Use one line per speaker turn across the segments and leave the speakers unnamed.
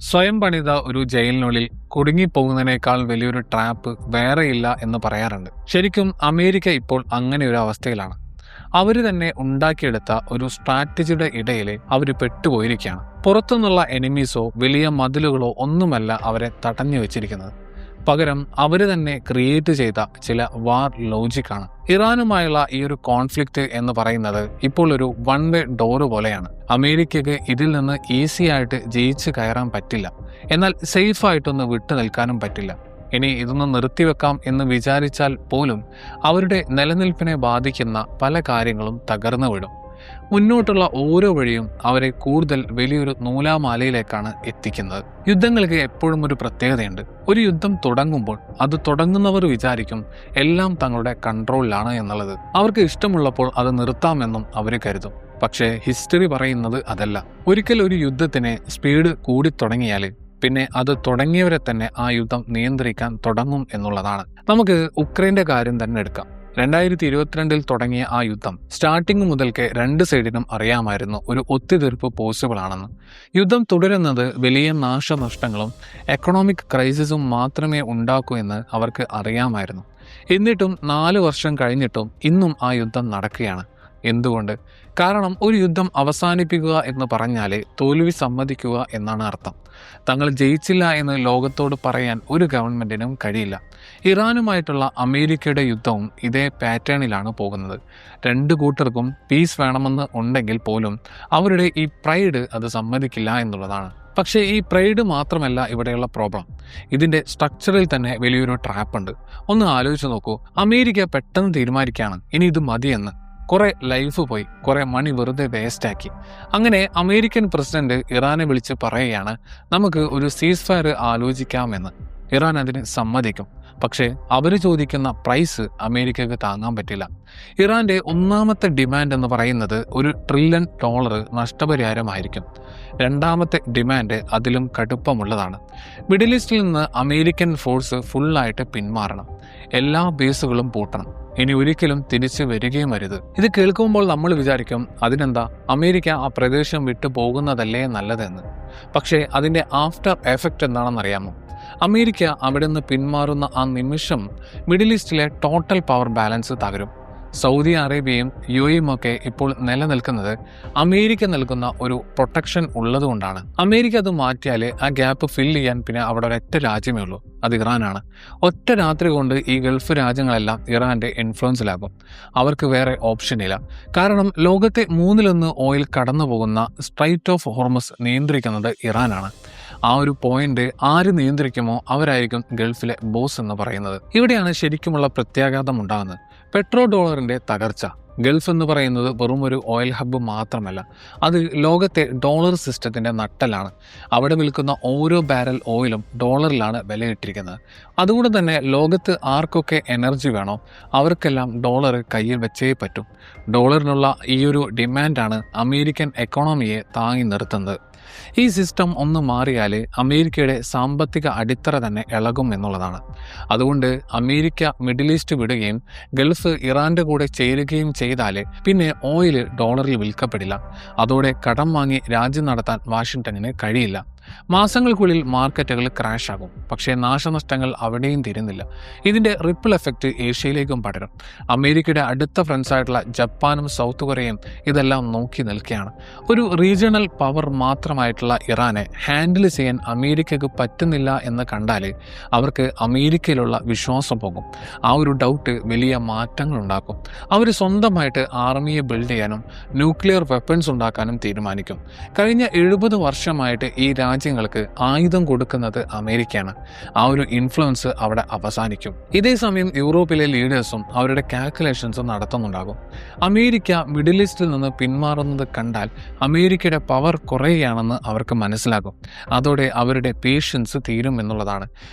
സ്വയം പണിത ഒരു ജയിലിനുള്ളിൽ കുടുങ്ങിപ്പോകുന്നതിനേക്കാൾ വലിയൊരു ട്രാപ്പ് വേറെയില്ല എന്ന് പറയാറുണ്ട്. ശരിക്കും അമേരിക്ക ഇപ്പോൾ അങ്ങനെ ഒരു അവസ്ഥയിലാണ്. അവർ തന്നെ ഉണ്ടാക്കിയെടുത്ത ഒരു സ്ട്രാറ്റജിയുടെ ഇടയിൽ അവർ പെട്ടുപോയിരിക്കുകയാണ്. പുറത്തുനിന്നുള്ള എനിമീസോ വലിയ മതിലുകളോ ഒന്നുമല്ല അവരെ തടഞ്ഞു വെച്ചിരിക്കുന്നത്. പകരം അവർ തന്നെ ക്രിയേറ്റ് ചെയ്ത ചില വാർ ലോജിക്കാണ്. ഇറാനുമായുള്ള ഈ ഒരു കോൺഫ്ലിക്റ്റ് എന്ന് പറയുന്നത് ഇപ്പോൾ ഒരു വൺ വേ ഡോറ് പോലെയാണ്. അമേരിക്കയ്ക്ക് ഇതിൽ നിന്ന് ഈസി ആയിട്ട് ജയിച്ച് കയറാൻ പറ്റില്ല, എന്നാൽ സേഫ് ആയിട്ടൊന്ന് വിട്ടു നിൽക്കാനും പറ്റില്ല. ഇനി ഇതൊന്ന് നിർത്തിവെക്കാം എന്ന് വിചാരിച്ചാൽ പോലും അവരുടെ നിലനിൽപ്പിനെ ബാധിക്കുന്ന പല കാര്യങ്ങളും തകർന്നു വിടും. മുന്നോട്ടുള്ള ഓരോ വഴിയും അവരെ കൂടുതൽ വലിയൊരു നൂലാമാലയിലേക്കാണ് എത്തിക്കുന്നത്. യുദ്ധങ്ങൾക്ക് എപ്പോഴും ഒരു പ്രത്യേകതയുണ്ട്. ഒരു യുദ്ധം തുടങ്ങുമ്പോൾ അത് തുടങ്ങുന്നവർ വിചാരിക്കും എല്ലാം തങ്ങളുടെ കൺട്രോളിലാണ് എന്നുള്ളത്. അവർക്ക് ഇഷ്ടമുള്ളപ്പോൾ അത് നിർത്താമെന്നും അവർ കരുതും. പക്ഷേ ഹിസ്റ്ററി പറയുന്നത് അതല്ല. ഒരിക്കൽ ഒരു യുദ്ധത്തിന് സ്പീഡ് കൂടി തുടങ്ങിയാൽ പിന്നെ അത് തുടങ്ങിയവരെ തന്നെ ആ യുദ്ധം നിയന്ത്രിക്കാൻ തുടങ്ങും എന്നുള്ളതാണ്. നമുക്ക് ഉക്രൈൻ്റെ കാര്യം തന്നെ എടുക്കാം. 2022 തുടങ്ങിയ ആ യുദ്ധം സ്റ്റാർട്ടിംഗ് മുതൽക്ക് രണ്ട് സൈഡിനും അറിയാമായിരുന്നു ഒരു ഒത്തുതീർപ്പ് പോസിബിൾ ആണെന്ന്. യുദ്ധം തുടരുന്നത് വലിയ നാശനഷ്ടങ്ങളും എക്കണോമിക് ക്രൈസിസും മാത്രമേ ഉണ്ടാക്കൂ എന്ന് അവർക്ക് അറിയാമായിരുന്നു. എന്നിട്ടും 4 വർഷം കഴിഞ്ഞിട്ടും ഇന്നും ആ യുദ്ധം നടക്കുകയാണ്. എന്തുകൊണ്ട്? കാരണം ഒരു യുദ്ധം അവസാനിപ്പിക്കുക എന്ന് പറഞ്ഞാൽ തോൽവി സമ്മതിക്കുക എന്നാണ് അർത്ഥം. തങ്ങൾ ജയിച്ചില്ല എന്ന് ലോകത്തോട് പറയാൻ ഒരു ഗവൺമെൻറ്റിനും കഴിയില്ല. ഇറാനുമായിട്ടുള്ള അമേരിക്കയുടെ യുദ്ധവും ഇതേ പാറ്റേണിലാണ് പോകുന്നത്. രണ്ട് കൂട്ടർക്കും പീസ് വേണമെന്ന് ഉണ്ടെങ്കിൽ പോലും അവരുടെ ഈ പ്രൈഡ് അത് സമ്മതിക്കില്ല എന്നുള്ളതാണ്. പക്ഷേ ഈ പ്രൈഡ് മാത്രമല്ല ഇവിടെയുള്ള പ്രോബ്ലം. ഇതിൻ്റെ സ്ട്രക്ചറിൽ തന്നെ വലിയൊരു ട്രാപ്പ് ഉണ്ട്. ഒന്ന് ആലോചിച്ച് നോക്കൂ. അമേരിക്ക പെട്ടെന്ന് തീരുമാനിക്കുകയാണ് ഇനി ഇത് മതിയെന്ന്. കുറെ ലൈഫ് പോയി, കുറെ മണി വെറുതെ വേസ്റ്റാക്കി. അങ്ങനെ അമേരിക്കൻ പ്രസിഡന്റ് ഇറാനെ വിളിച്ച് പറയുകയാണ് നമുക്ക് ഒരു സീസ് ഫയർ ആലോചിക്കാമെന്ന്. ഇറാൻ അതിന് സമ്മതിക്കും. പക്ഷേ അവർ ചോദിക്കുന്ന പ്രൈസ് അമേരിക്കക്ക് താങ്ങാൻ പറ്റില്ല. ഇറാന്റെ ഒന്നാമത്തെ ഡിമാൻഡ് എന്ന് പറയുന്നത് $1 ട്രില്യൺ നഷ്ടപരിഹാരമായിരിക്കും. രണ്ടാമത്തെ ഡിമാൻഡ് അതിലും കടുപ്പമുള്ളതാണ്. മിഡിൽ ഈസ്റ്റിൽ നിന്ന് അമേരിക്കൻ ഫോഴ്സ് ഫുള്ളായിട്ട് പിന്മാറണം. എല്ലാ ബേസുകളും പൂട്ടണം. ഇനി ഒരിക്കലും തിരിച്ചു വരികയും അരുത്. ഇത് കേൾക്കുമ്പോൾ നമ്മൾ വിചാരിക്കും അതിനെന്താ, അമേരിക്ക ആ പ്രദേശം വിട്ടു പോകുന്നതല്ലേ നല്ലതെന്ന്. പക്ഷേ അതിൻ്റെ ആഫ്റ്റർ എഫക്റ്റ് എന്താണെന്നറിയാമോ? അമേരിക്ക അവിടെ നിന്ന് പിന്മാറുന്ന ആ നിമിഷം മിഡിൽ ഈസ്റ്റിലെ ടോട്ടൽ പവർ ബാലൻസ് തകരും. സൗദി അറേബ്യയും UAEയും ഒക്കെ ഇപ്പോൾ നിലനിൽക്കുന്നത് അമേരിക്ക നൽകുന്ന ഒരു പ്രൊട്ടക്ഷൻ ഉള്ളതുകൊണ്ടാണ്. അമേരിക്ക അത് മാറ്റിയാൽ ആ ഗ്യാപ്പ് ഫില്ല് ചെയ്യാൻ പിന്നെ അവിടെ ഒരൊറ്റ രാജ്യമേ ഉള്ളൂ, അത് ഇറാനാണ്. ഒറ്റ രാത്രി കൊണ്ട് ഈ ഗൾഫ് രാജ്യങ്ങളെല്ലാം ഇറാൻ്റെ ഇൻഫ്ലുവൻസിലാകും. അവർക്ക് വേറെ ഓപ്ഷൻ ഇല്ല. കാരണം ലോകത്തെ 1/3 ഓയിൽ കടന്നു പോകുന്ന സ്ട്രൈറ്റ് ഓഫ് ഹോർമസ് നിയന്ത്രിക്കുന്നത് ഇറാനാണ്. ആ ഒരു പോയിന്റ് ആര് നിയന്ത്രിക്കുമോ അവരായിരിക്കും ഗൾഫിലെ ബോസ് എന്ന് പറയുന്നത്. ഇവിടെയാണ് ശരിക്കുമുള്ള പ്രത്യാഘാതം ഉണ്ടാകുന്നത്. പെട്രോ ഡോളറിന്റെ തകർച്ച. ഗൾഫ് എന്ന് പറയുന്നത് വെറും ഒരു ഓയിൽ ഹബ്ബ് മാത്രമല്ല, അത് ലോകത്തെ ഡോളർ സിസ്റ്റത്തിൻ്റെ നട്ടലാണ്. അവിടെ വിൽക്കുന്ന ഓരോ ബാരൽ ഓയിലും ഡോളറിലാണ് വിലയിട്ടിരിക്കുന്നത്. അതുകൊണ്ട് തന്നെ ലോകത്ത് ആർക്കൊക്കെ എനർജി വേണോ അവർക്കെല്ലാം ഡോളർ കയ്യിൽ വെച്ചേ പറ്റും. ഡോളറിനുള്ള ഈ ഒരു ഡിമാൻഡാണ് അമേരിക്കൻ എക്കോണമിയെ താങ്ങി നിർത്തുന്നത്. ഈ സിസ്റ്റം ഒന്ന് മാറിയാൽ അമേരിക്കയുടെ സാമ്പത്തിക അടിത്തറ തന്നെ ഇളകും എന്നുള്ളതാണ്. അതുകൊണ്ട് അമേരിക്ക മിഡിൽ ഈസ്റ്റ് വിടുകയും ഗൾഫ് ഇറാൻ്റെ കൂടെ ചേരുകയും ചെയ്താൽ പിന്നെ ഓയിൽ ഡോളറിൽ വിൽക്കപ്പെടില്ല. അതോടെ കടം വാങ്ങി രാജ്യം നടത്താൻ വാഷിങ്ടണിന് കഴിയില്ല. മാസങ്ങൾക്കുള്ളിൽ മാർക്കറ്റുകൾ ക്രാഷ് ആകും. പക്ഷേ നാശനഷ്ടങ്ങൾ അവിടെയും തീരുന്നില്ല. ഇതിൻ്റെ റിപ്പിൾ എഫക്റ്റ് ഏഷ്യയിലേക്കും പടരും. അമേരിക്കയുടെ അടുത്ത ഫ്രണ്ട്സായിട്ടുള്ള ജപ്പാനും സൗത്ത് കൊറിയയും ഇതെല്ലാം നോക്കി നിൽക്കുകയാണ്. ഒരു റീജിയണൽ പവർ മാത്രമായിട്ടുള്ള ഇറാനെ ഹാൻഡിൽ ചെയ്യാൻ അമേരിക്കക്ക് പറ്റുന്നില്ല എന്ന് കണ്ടാൽ അവർക്ക് അമേരിക്കയിലുള്ള വിശ്വാസം പോകും. ആ ഒരു ഡൗട്ട് വലിയ മാറ്റങ്ങൾ ഉണ്ടാക്കും. അവർ സ്വന്തമായിട്ട് ആർമിയെ ബിൽഡ് ചെയ്യാനും ന്യൂക്ലിയർ വെപ്പൺസ് ഉണ്ടാക്കാനും തീരുമാനിക്കും. കഴിഞ്ഞ 70 വർഷമായിട്ട് ഈ രാജ്യങ്ങൾക്ക് ആയുധം കൊടുക്കുന്നത് അമേരിക്കയാണ്. ആ ഒരു ഇൻഫ്ലുവൻസ് അവിടെ അവസാനിക്കും. ഇതേ സമയം യൂറോപ്പിലെ ലീഡേഴ്സും അവരുടെ കാൽക്കുലേഷൻസും നടത്തുന്നുണ്ടാകും. അമേരിക്ക മിഡിൽ ഈസ്റ്റിൽ നിന്ന് പിന്മാറുന്നത് കണ്ടാൽ അമേരിക്കയുടെ പവർ കുറയുകയാണെന്ന് അവർക്ക് മനസ്സിലാകും. അതോടെ അവരുടെ പേഷ്യൻസ് തീരും എന്നുള്ളതാണ്.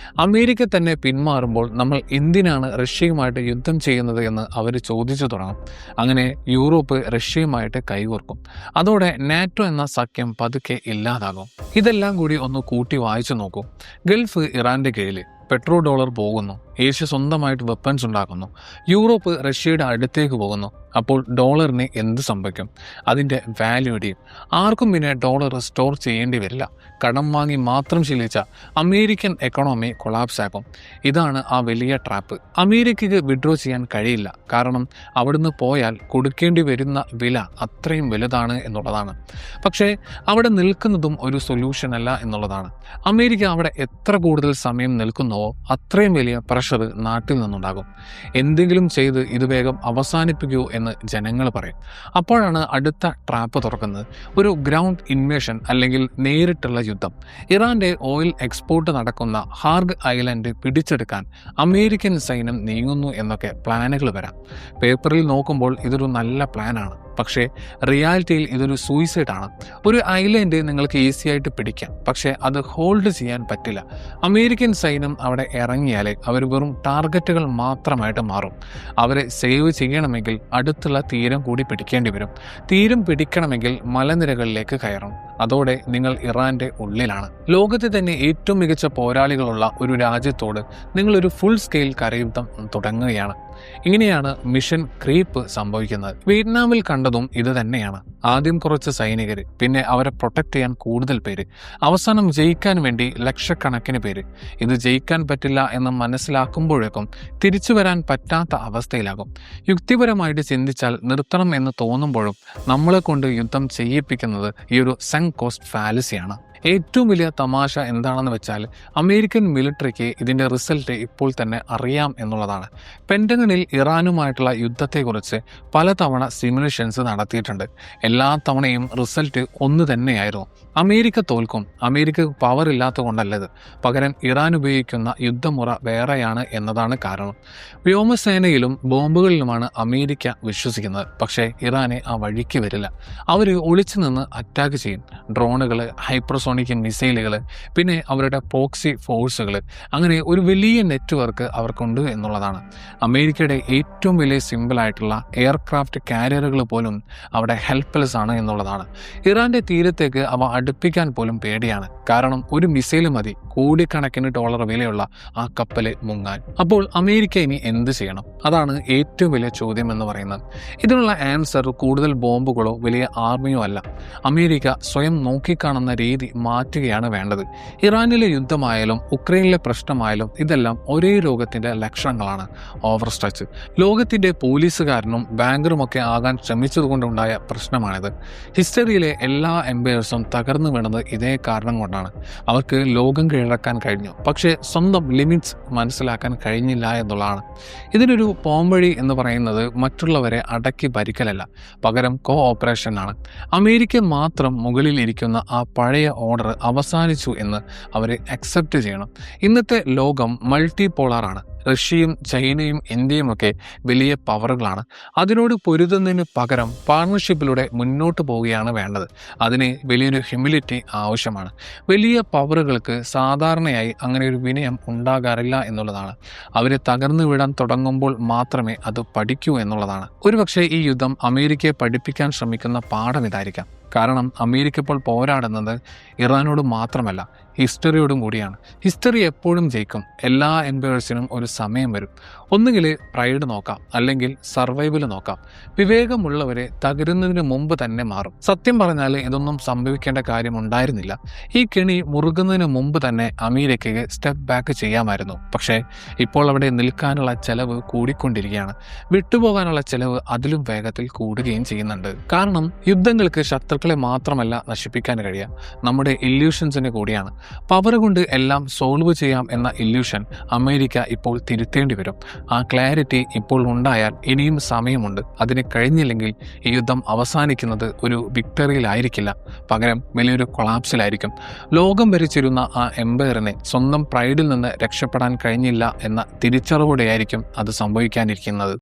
അമേരിക്ക തന്നെ പിന്മാറുമ്പോൾ നമ്മൾ എന്തിനാണ് റഷ്യയുമായിട്ട് യുദ്ധം ചെയ്യുന്നത് എന്ന് അവർ ചോദിച്ചു തുടങ്ങും. അങ്ങനെ യൂറോപ്പ് റഷ്യയുമായിട്ട് കൈകോർക്കും. അതോടെ നാറ്റോ എന്ന സഖ്യം പതുക്കെ ഇല്ലാതാകും. ഇതെല്ലാം കൂടി ഒന്ന് കൂട്ടി വായിച്ചു നോക്കൂ. ഗൾഫ് ഇറാന്റെ കീഴിൽ, പെട്രോ ഡോളർ പോകുന്നു, ഏഷ്യ സ്വന്തമായിട്ട് വെപ്പൺസ് ഉണ്ടാക്കുന്നു, യൂറോപ്പ് റഷ്യയുടെ അടുത്തേക്ക് പോകുന്നു. അപ്പോൾ ഡോളറിന് എന്ത് സംഭവിക്കും? അതിൻ്റെ വാല്യൂ ഇടിയും. ആർക്കും പിന്നെ ഡോളർ സ്റ്റോർ ചെയ്യേണ്ടി വരില്ല. കടം വാങ്ങി മാത്രം ശീലിച്ച അമേരിക്കൻ എക്കണോമി കൊളാപ്സ് ആക്കും. ഇതാണ് ആ വലിയ ട്രാപ്പ്. അമേരിക്കയ്ക്ക് വിഡ്രോ ചെയ്യാൻ കഴിയില്ല. കാരണം അവിടുന്ന് പോയാൽ കൊടുക്കേണ്ടി വരുന്ന വില അത്രയും വലുതാണ് എന്നുള്ളതാണ്. പക്ഷേ അവിടെ നിൽക്കുന്നതും ഒരു സൊല്യൂഷൻ അല്ല എന്നുള്ളതാണ്. അമേരിക്ക അവിടെ എത്ര കൂടുതൽ സമയം നിൽക്കുന്നുവോ അത്രയും വലിയ പ്രഷർ നാട്ടിൽ നിന്നുണ്ടാകും. എന്തെങ്കിലും ചെയ്ത് ഇത് വേഗം അവസാനിപ്പിക്കൂ എന്ന് ജനങ്ങൾ പറയും. അപ്പോഴാണ് അടുത്ത ട്രാപ്പ് തുറക്കുന്നത്. ഒരു ഗ്രൗണ്ട് ഇൻവേഷൻ അല്ലെങ്കിൽ നേരിട്ടുള്ള യുദ്ധം. ഇറാന്റെ ഓയിൽ എക്സ്പോർട്ട് നടക്കുന്ന ഹാർഗ് ഐലൻഡ് പിടിച്ചെടുക്കാൻ അമേരിക്കൻ സൈന്യം നീങ്ങുന്നു എന്നൊക്കെ പ്ലാനുകൾ വരാം. പേപ്പറിൽ നോക്കുമ്പോൾ ഇതൊരു നല്ല പ്ലാനാണ്. പക്ഷേ റിയാലിറ്റിയിൽ ഇതൊരു സൂയിസൈഡാണ്. ഒരു ഐലൻഡ് നിങ്ങൾക്ക് ഈസി ആയിട്ട് പിടിക്കാം, പക്ഷേ അത് ഹോൾഡ് ചെയ്യാൻ പറ്റില്ല. അമേരിക്കൻ സൈന്യം അവിടെ ഇറങ്ങിയാലേ അവർ വെറും ടാർഗറ്റുകൾ മാത്രമായിട്ട് മാറും. അവരെ സേവ് ചെയ്യണമെങ്കിൽ അടുത്തുള്ള തീരം കൂടി പിടിക്കേണ്ടി വരും. തീരം പിടിക്കണമെങ്കിൽ മലനിരകളിലേക്ക് കയറണം. അതോടെ നിങ്ങൾ ഇറാന്റെ ഉള്ളിലാണ്. ലോകത്തെ തന്നെ ഏറ്റവും മികച്ച പോരാളികളുള്ള ഒരു രാജ്യത്തോട് നിങ്ങളൊരു ഫുൾ സ്കെയിൽ കരയുദ്ധം തുടങ്ങുകയാണ്. ഇങ്ങനെയാണ് മിഷൻ ക്രീപ്പ് സംഭവിക്കുന്നത്. വിയറ്റ്നാമിൽ കണ്ടതും ഇത് തന്നെയാണ്. ആദ്യം കുറച്ച് സൈനികർ, പിന്നെ അവരെ പ്രൊട്ടക്ട് ചെയ്യാൻ കൂടുതൽ പേര്, അവസാനം ജയിക്കാൻ വേണ്ടി ലക്ഷക്കണക്കിന് പേര്. ഇത് ജയിക്കാൻ പറ്റില്ല എന്ന് മനസ്സിലാക്കുമ്പോഴേക്കും തിരിച്ചു വരാൻ പറ്റാത്ത അവസ്ഥയിലാകും. യുക്തിപരമായിട്ട് ചിന്തിച്ചാൽ നിർത്തണം എന്ന് തോന്നുമ്പോഴും നമ്മളെ കൊണ്ട് യുദ്ധം ചെയ്യിപ്പിക്കുന്നത് ഈ ഒരു സങ്ക് കോസ്റ്റ് ഫാലസിയാണ്. ഏറ്റവും വലിയ തമാശ എന്താണെന്ന് വെച്ചാൽ അമേരിക്കൻ മിലിറ്ററിക്ക് ഇതിൻ്റെ റിസൾട്ട് ഇപ്പോൾ തന്നെ അറിയാം എന്നുള്ളതാണ്. പെൻറ്റഗണിൽ ഇറാനുമായിട്ടുള്ള യുദ്ധത്തെക്കുറിച്ച് പലതവണ സിമുലേഷൻസ് നടത്തിയിട്ടുണ്ട്. എല്ലാ തവണയും റിസൾട്ട് ഒന്ന് തന്നെയായിരുന്നു. അമേരിക്ക തോൽക്കും. അമേരിക്കക്ക് പവർ ഇല്ലാത്ത കൊണ്ടല്ലത്, പകരം ഇറാൻ ഉപയോഗിക്കുന്ന യുദ്ധമുറ വേറെയാണ് എന്നതാണ് കാരണം. വ്യോമസേനയിലും ബോംബുകളിലുമാണ് അമേരിക്ക വിശ്വസിക്കുന്നത്. പക്ഷേ ഇറാനെ ആ വഴിക്ക് വരില്ല. അവർ ഒളിച്ചു നിന്ന് അറ്റാക്ക് ചെയ്യും. ഡ്രോണുകൾ, ഹൈപ്പർസോണിക് മിസൈലുകൾ, പിന്നെ അവരുടെ പ്രോക്സി ഫോഴ്സുകൾ, അങ്ങനെ ഒരു വലിയ നെറ്റ്വർക്ക് അവർക്കുണ്ട് എന്നുള്ളതാണ്. അമേരിക്കയുടെ ഏറ്റവും വലിയ സിമ്പിളായിട്ടുള്ള എയർക്രാഫ്റ്റ് കാരിയറുകൾ പോലും അവിടെ ഹെൽപ്ലെസ് ആണ് എന്നുള്ളതാണ്. ഇറാന്റെ തീരത്തേക്ക് അവ അടുപ്പിക്കാൻ പോലും പേടിയാണ്. കാരണം ഒരു മിസൈൽ മതി കോടിക്കണക്കിന് ഡോളർ വിലയുള്ള ആ കപ്പൽ മുങ്ങാൻ. അപ്പോൾ അമേരിക്ക ഇനി എന്ത് ചെയ്യണം? അതാണ് ഏറ്റവും വലിയ ചോദ്യം എന്ന് പറയുന്നത്. ഇതിനുള്ള ആൻസർ കൂടുതൽ ബോംബുകളോ വലിയ ആർമിയോ അല്ല. അമേരിക്ക സ്വയം നോക്കിക്കാണുന്ന രീതി മാറ്റുകയാണ് വേണ്ടത്. ഇറാനിലെ യുദ്ധമായാലും ഉക്രൈനിലെ പ്രശ്നമായാലും ഇതെല്ലാം ഒരേ രോഗത്തിന്റെ ലക്ഷണങ്ങളാണ്. Over stretch. ലോകത്തിന്റെ പോലീസുകാരനും ബാങ്കറുമൊക്കെ ആകാൻ ശ്രമിച്ചതുകൊണ്ടുണ്ടായ പ്രശ്നമാണിത്. ഹിസ്റ്ററിയിലെ എല്ലാ എംപയേഴ്സും തകർന്നു വീണത് ഇതേ കാരണം കൊണ്ടാണ്. അവർക്ക് ലോകം കീഴടക്കാൻ കഴിഞ്ഞു, പക്ഷേ സ്വന്തം ലിമിറ്റ്സ് മനസ്സിലാക്കാൻ കഴിഞ്ഞില്ല എന്നുള്ളതാണ്. ഇതിനൊരു പോംവഴി എന്ന് പറയുന്നത് മറ്റുള്ളവരെ അടക്കി ഭരിക്കലല്ല, പകരം കോ ഓപ്പറേഷൻ ആണ്. അമേരിക്ക മാത്രം മുകളിൽ ഇരിക്കുന്ന ആ പഴയ ഓർഡർ അവസാനിച്ചു എന്ന് അവർ അക്സെപ്റ്റ് ചെയ്യണം. ഇന്നത്തെ ലോകം മൾട്ടി പോളാറാണ്. റഷ്യയും ചൈനയും ഇന്ത്യയും ഒക്കെ വലിയ പവറുകളാണ്. അതിനോട് പൊരുതുന്നതിന് പകരം പാർട്ണർഷിപ്പിലൂടെ മുന്നോട്ട് പോവുകയാണ് വേണ്ടത്. അതിന് വലിയൊരു ഹ്യൂമിലിറ്റി ആവശ്യമാണ്. വലിയ പവറുകൾക്ക് സാധാരണയായി അങ്ങനെ ഒരു വിനയം ഉണ്ടാകാറില്ല എന്നുള്ളതാണ്. അവരെ തകർന്നു വീഴാൻ തുടങ്ങുമ്പോൾ മാത്രമേ അത് പഠിക്കൂ എന്നുള്ളതാണ്. ഒരുപക്ഷെ ഈ യുദ്ധം അമേരിക്കയെ പഠിപ്പിക്കാൻ ശ്രമിക്കുന്ന പാഠം ഇതായിരിക്കാം. കാരണം അമേരിക്ക ഇപ്പോൾ പോരാടുന്നത് ഇറാനോട് മാത്രമല്ല, ഹിസ്റ്ററിയോടും കൂടിയാണ്. ഹിസ്റ്ററി എപ്പോഴും ജയിക്കും. എല്ലാ എംപയേഴ്സിനും ഒരു സമയം വരും. ഒന്നുകിൽ പ്രൈഡ് നോക്കാം, അല്ലെങ്കിൽ സർവൈവൽ നോക്കാം. വിവേകമുള്ളവരെ തകരുന്നതിന് മുമ്പ് തന്നെ മാറും. സത്യം പറഞ്ഞാൽ ഇതൊന്നും സംഭവിക്കേണ്ട കാര്യം ഉണ്ടായിരുന്നില്ല. ഈ കെണി മുറുകുന്നതിന് മുമ്പ് തന്നെ അമേരിക്കയ്ക്ക് സ്റ്റെപ്പ് ബാക്ക് ചെയ്യാമായിരുന്നു. പക്ഷേ ഇപ്പോൾ അവിടെ നിൽക്കാനുള്ള ചെലവ് കൂടിക്കൊണ്ടിരിക്കുകയാണ്. വിട്ടുപോകാനുള്ള ചെലവ് അതിലും വേഗത്തിൽ കൂടുകയും ചെയ്യുന്നുണ്ട്. കാരണം യുദ്ധങ്ങൾക്ക് ശത്രുക്കളെ മാത്രമല്ല നശിപ്പിക്കാൻ കഴിയുക, നമ്മുടെ ഇല്യൂഷൻസിനെ കൂടിയാണ്. പവർ കൊണ്ട് എല്ലാം സോൾവ് ചെയ്യാം എന്ന ഇല്യൂഷൻ അമേരിക്ക ഇപ്പോൾ തിരുത്തേണ്ടി വരും. ആ ക്ലാരിറ്റി ഇപ്പോൾ ഉണ്ടായാൽ ഇനിയും സമയമുണ്ട്. അതിന് കഴിഞ്ഞില്ലെങ്കിൽ ഈ യുദ്ധം അവസാനിക്കുന്നത് ഒരു വിക്ടറിയിലായിരിക്കില്ല, പകരം വലിയൊരു കൊളാപ്സിലായിരിക്കും. ലോകം ഭരിച്ചിരുന്ന ആ എംപയറിനെ സ്വന്തം പ്രൈഡിൽ നിന്ന് രക്ഷപ്പെടാൻ കഴിഞ്ഞില്ല എന്ന തിരിച്ചറിവോടെയായിരിക്കും അത് സംഭവിക്കാനിരിക്കുന്നത്.